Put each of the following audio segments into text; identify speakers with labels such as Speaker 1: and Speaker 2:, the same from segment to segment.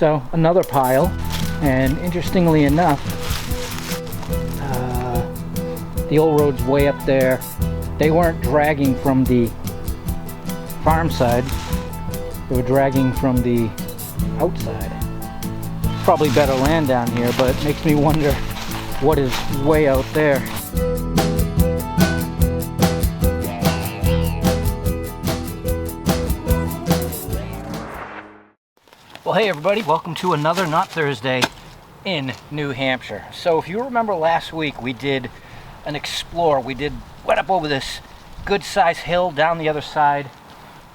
Speaker 1: So another pile, and interestingly enough, the old road's way up there. They weren't dragging from the farm side, they were dragging from the outside. Probably better land down here, but it makes me wonder what is way out there. Well, hey everybody, welcome to another Not Thursday in New Hampshire. So if you remember last week, we did an explore. We went up over this good sized hill down the other side,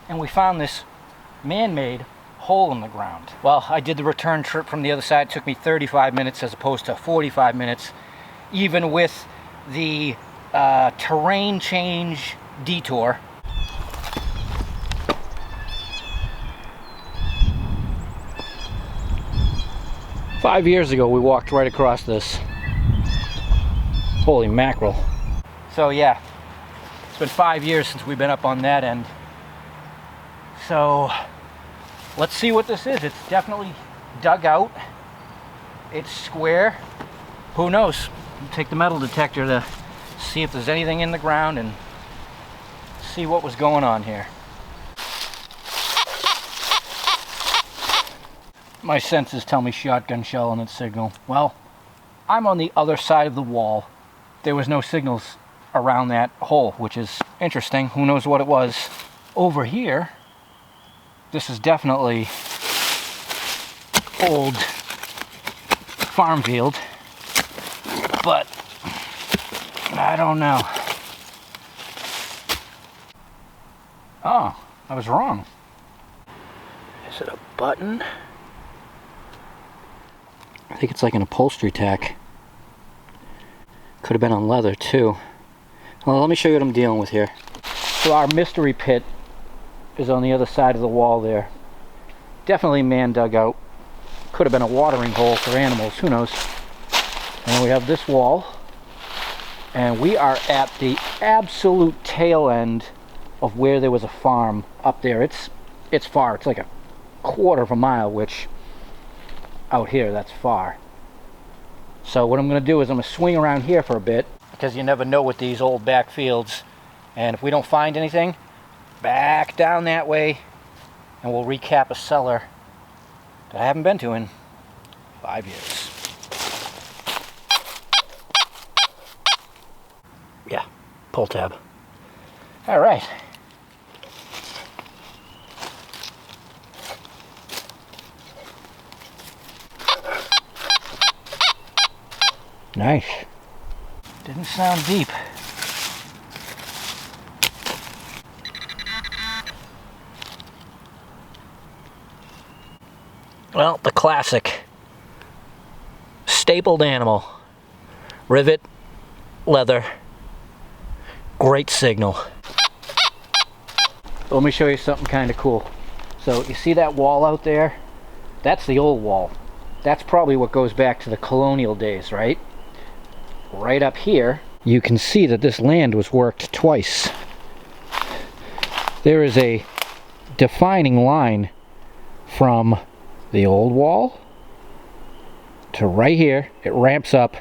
Speaker 1: and we found this man-made hole in the ground. Well, I did the return trip from the other side. It took me 35 minutes as opposed to 45 minutes, even with the terrain change detour. Five years ago, we walked right across this. Holy mackerel. So yeah, it's been 5 years since we've been up on that end. So let's see what this is. It's definitely dug out. It's square. Who knows? We'll take the metal detector to see if there's anything in the ground and see what was going on here. My senses tell me shotgun shell on its signal. Well, I'm on the other side of the wall. There was no signals around that hole, which is interesting. Who knows what it was? Over here, this is definitely old farm field, but I don't know. Oh, I was wrong. Is it a button? I think it's like an upholstery tack. Could have been on leather too. Well, let me show you what I'm dealing with here. So our mystery pit is on the other side of the wall there. Definitely man dug out. Could have been a watering hole for animals, who knows. And we have this wall, and we are at the absolute tail end of where there was a farm up there. It's far. It's like a quarter of a mile, which out here, that's far. So what I'm going to do is I'm going to swing around here for a bit, because you never know with these old back fields. And if we don't find anything, back down that way, and we'll recap a cellar that I haven't been to in 5 years. Yeah, pull tab. All right. Nice. Didn't sound deep. Well, the classic stapled animal. Rivet, leather, great signal. Let me show you something kind of cool. So you see that wall out there? That's the old wall. That's probably what goes back to the colonial days, right? Right up here, you can see that this land was worked twice. There is a defining line from the old wall to right here. It ramps up,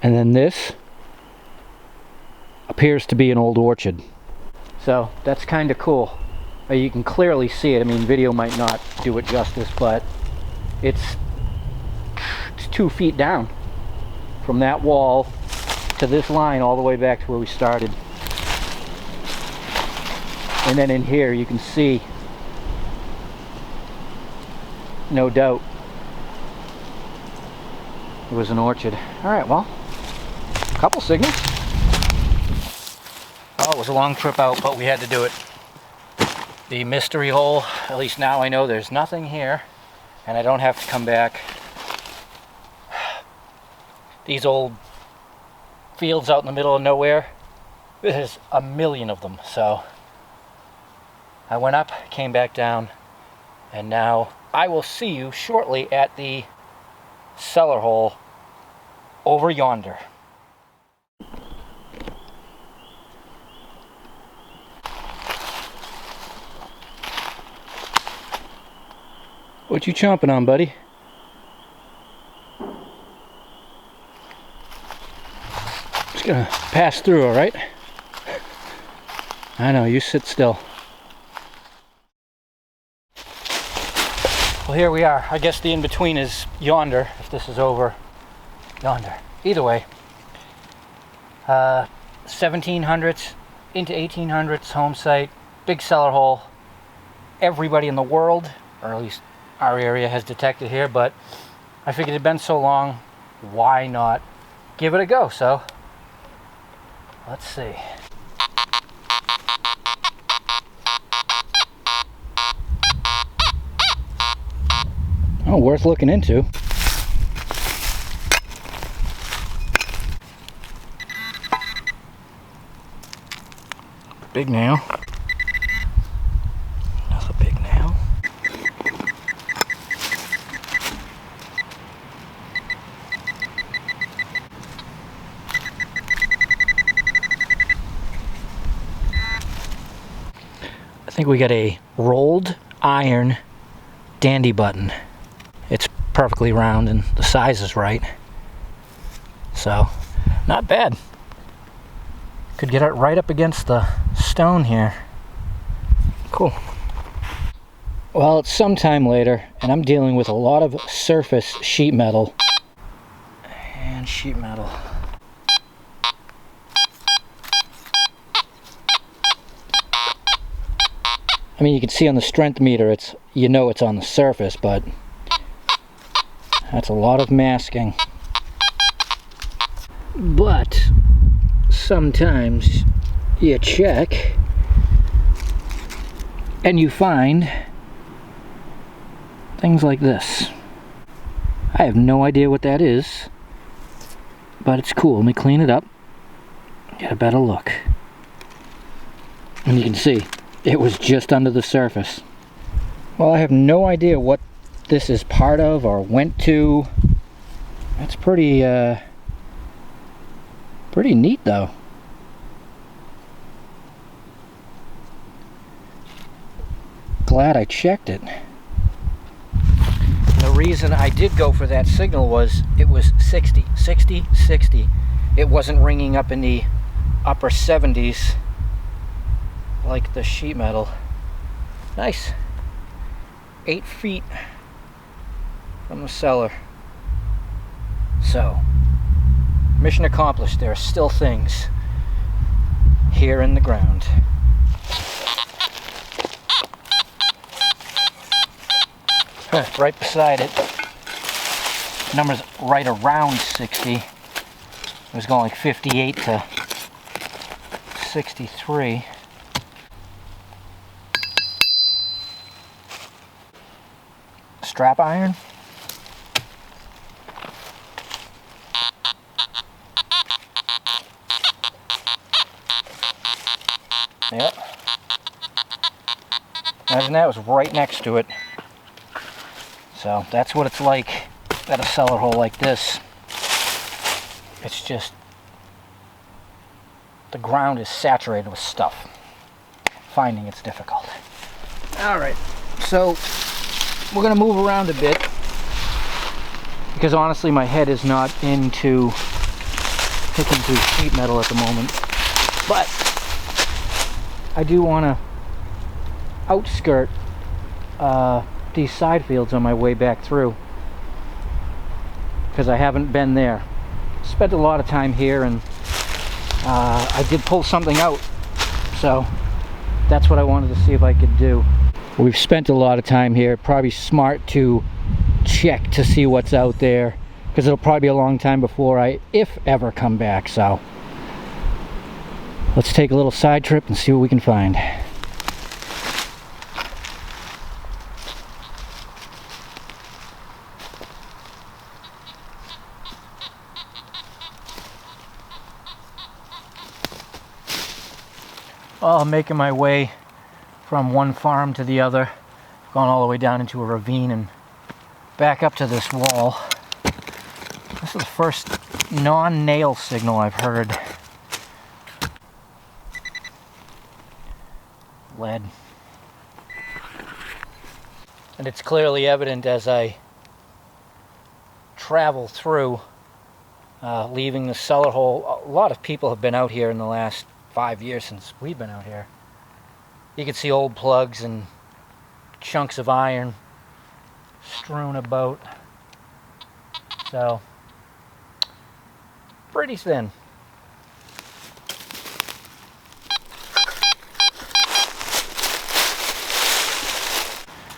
Speaker 1: and then this appears to be an old orchard. So that's kind of cool. You can clearly see it. I mean, video might not do it justice, but it's 2 feet down from that wall to this line all the way back to where we started. And then in here you can see, no doubt, it was an orchard. Alright, well, a couple signals. Oh, it was a long trip out, but we had to do it. The mystery hole, at least now I know there's nothing here, and I don't have to come back. These old fields out in the middle of nowhere, there's a million of them. So I went up, came back down, and now I will see you shortly at the cellar hole over yonder. What you chomping on, buddy? Gonna pass through, all right? I know, you sit still. Well, here we are. I guess the in-between is yonder, if this is over yonder. Either way, 1700s into 1800s home site, big cellar hole. Everybody in the world, or at least our area, has detected here, but I figured it'd been so long, why not give it a go? So let's see. Oh, worth looking into. Big nail. Another big nail. I think we got a rolled iron dandy button. It's perfectly round and the size is right. So, not bad. Could get it right up against the stone here. Cool. Well, it's sometime later, and I'm dealing with a lot of surface sheet metal. And sheet metal. I mean, you can see on the strength meter, it's, you know it's on the surface, but that's a lot of masking. But sometimes you check and you find things like this. I have no idea what that is, but it's cool. Let me clean it up, get a better look. And you can see it was just under the surface. Well, I have no idea what this is part of or went to. That's pretty neat though. Glad I checked it. The reason I did go for that signal was it was 60, 60, 60. It wasn't ringing up in the upper 70s like the sheet metal. Nice. 8 feet from the cellar. So, mission accomplished. There are still things here in the ground. Right beside it, number's right around 60. It was going like 58 to 63. Strap iron. Yep. Imagine that was right next to it. So that's what it's like at a cellar hole like this. It's just, the ground is saturated with stuff. Finding it's difficult. Alright, so we're going to move around a bit because honestly my head is not into picking through sheet metal at the moment. But I do want to outskirt these side fields on my way back through because I haven't been there. Spent a lot of time here and I did pull something out, so that's what I wanted to see if I could do. We've spent a lot of time here. Probably smart to check to see what's out there because it'll probably be a long time before I, if ever, come back. So let's take a little side trip and see what we can find. Well, I'm making my way from one farm to the other, gone all the way down into a ravine and back up to this wall. This is the first non-nail signal I've heard. Lead. And it's clearly evident as I travel through. leaving the cellar hole. A lot of people have been out here in the last 5 years since we've been out here. You can see old plugs and chunks of iron strewn about. So, pretty thin.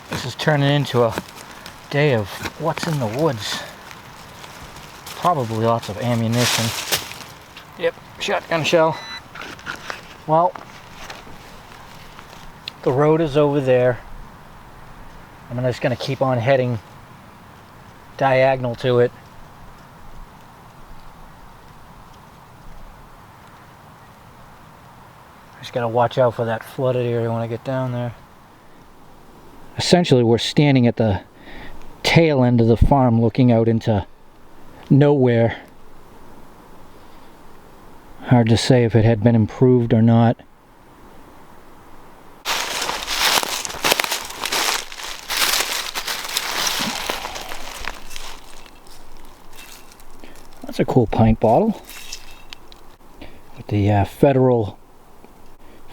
Speaker 1: This is turning into a day of what's in the woods. Probably lots of ammunition. Yep, shotgun shell. Well, the road is over there. I'm just going to keep on heading diagonal to it. Just got to watch out for that flooded area when I get down there. Essentially, we're standing at the tail end of the farm looking out into nowhere. Hard to say if it had been improved or not. That's a cool pint bottle. With the federal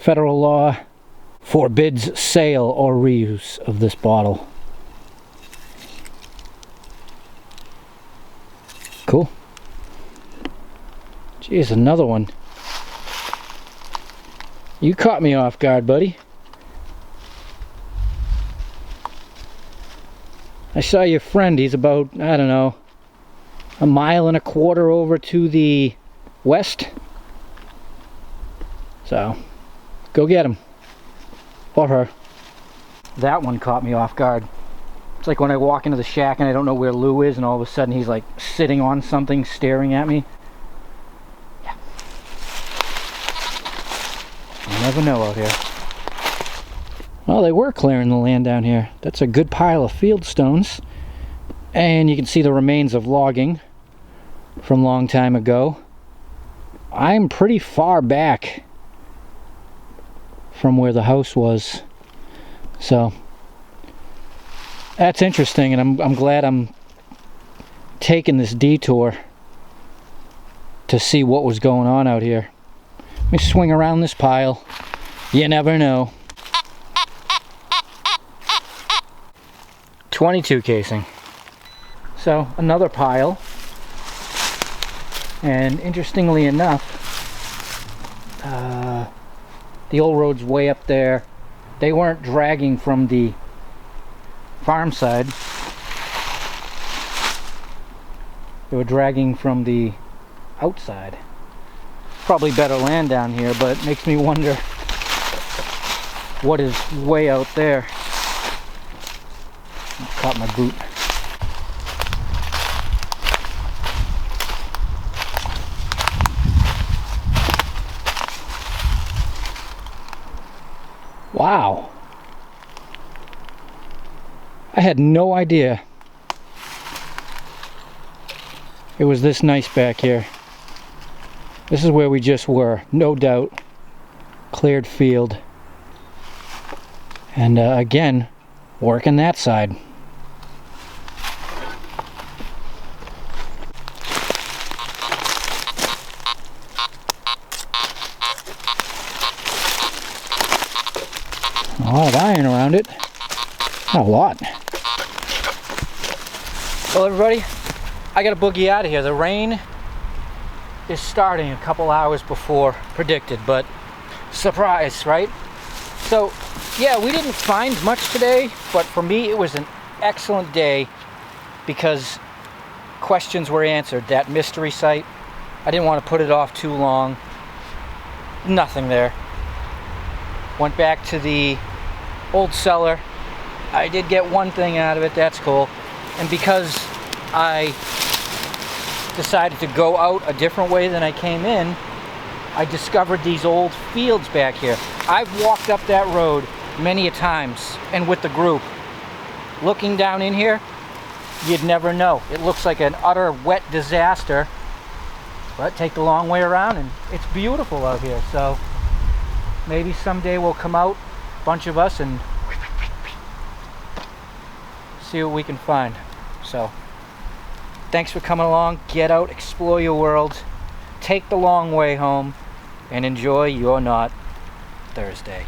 Speaker 1: law forbids sale or reuse of this bottle. Cool. Geez, another one. You caught me off guard, buddy. I saw your friend. He's about, I don't know, 1.25 miles over to the west. So, go get him. Or her. That one caught me off guard. It's like when I walk into the shack and I don't know where Lou is, and all of a sudden he's like sitting on something staring at me. Yeah. You never know out here. Well, they were clearing the land down here. That's a good pile of field stones. And you can see the remains of logging from a long time ago. I'm pretty far back from where the house was, so that's interesting, and I'm glad I'm taking this detour to see what was going on out here. Let me swing around this pile. You never know. 22 casing. So another pile, and interestingly enough, the old road's way up there. They weren't dragging from the farm side. They were dragging from the outside. Probably better land down here, but it makes me wonder what is way out there. Caught my boot. Wow. I had no idea it was this nice back here. This is where we just were, no doubt. Cleared field. And again, working that side. A lot of iron around it. Not a lot. Well, everybody, I gotta boogie out of here. The rain is starting a couple hours before predicted, but surprise, right? So, yeah, we didn't find much today, but for me it was an excellent day because questions were answered. That mystery site, I didn't want to put it off too long. Nothing there. Went back to the old cellar. I did get one thing out of it, that's cool. And because I decided to go out a different way than I came in, I discovered these old fields back here. I've walked up that road many a times, and with the group. Looking down in here, you'd never know. It looks like an utter wet disaster, but take the long way around and it's beautiful out here. So maybe someday we'll come out, a bunch of us, and see what we can find. So thanks for coming along. Get out, explore your world, take the long way home, and enjoy your Not Thursday.